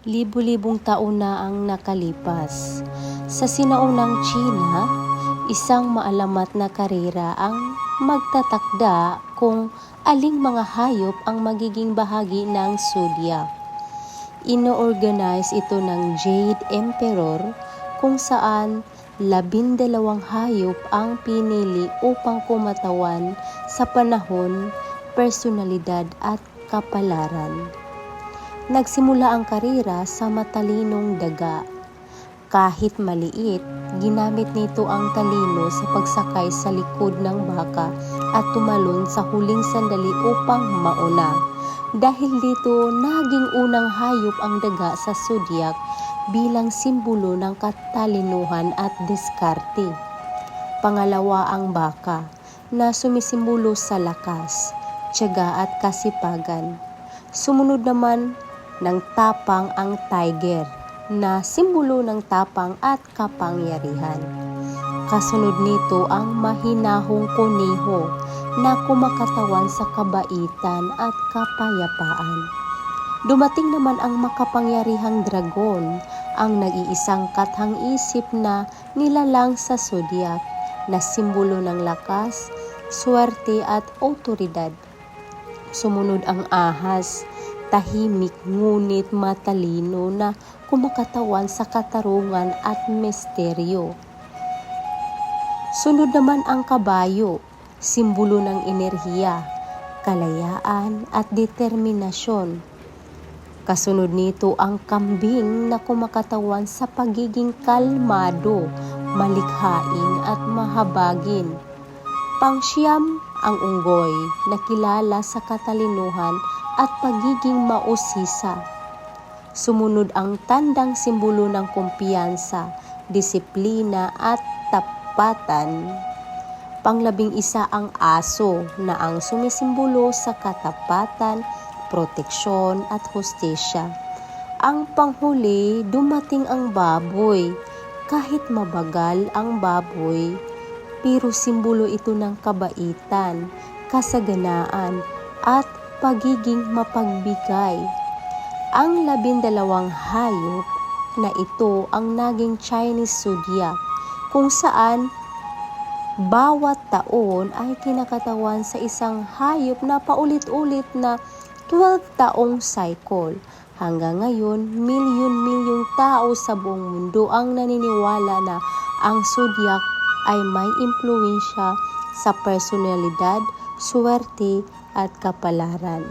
Libu-libong taon na ang nakalipas. Sa sinaunang Tsina, isang maalamat na karera ang magtatakda kung aling mga hayop ang magiging bahagi ng zodiac. Ino-organize ito ng Jade Emperor kung saan 12 hayop ang pinili upang kumatawan sa panahon, personalidad at kapalaran. Nagsimula ang karera sa matalinong daga. Kahit maliit, ginamit nito ang talino sa pagsakay sa likod ng baka at tumalon sa huling sandali upang mauna. Dahil dito, naging unang hayop ang daga sa zodiac bilang simbolo ng katalinuhan at diskarte. Pangalawa ang baka, na sumisimbolo sa lakas, tiyaga at kasipagan. Sumunod naman ng tapang ang tiger, na simbolo ng tapang at kapangyarihan. Kasunod nito ang mahinahong kuniho na kumakatawan sa kabaitan at kapayapaan. Dumating naman ang makapangyarihang dragon, ang nag-iisang kathang-isip na nilalang sa zodiac na simbolo ng lakas, swerte at otoridad. Sumunod ang ahas, tahimik ngunit matalino na kumakatawan sa katarungan at misteryo. Sunod naman ang kabayo, simbolo ng enerhiya, kalayaan at determinasyon. Kasunod nito ang kambing na kumakatawan sa pagiging kalmado, malikhain at mahabagin. Pangsyam ang unggoy na kilala sa katalinuhan at pagiging mausisa. Sumunod ang tandang simbolo ng kumpiyansa, disiplina at tapatan. Pang-11 ang aso na ang sumisimbolo sa katapatan, proteksyon at hustisya. Ang panghuli, dumating ang baboy. Kahit mabagal ang baboy, pero simbolo ito ng kabaitan, kasaganaan at pagiging mapagbigay. Ang 12 hayop na ito ang naging Chinese zodiac, kung saan bawat taon ay kinakatawan sa isang hayop na paulit-ulit na 12 taong cycle. Hanggang ngayon, milyon-milyong tao sa buong mundo ang naniniwala na ang zodiac ay may impluwensya sa personalidad, swerte at kapalaran.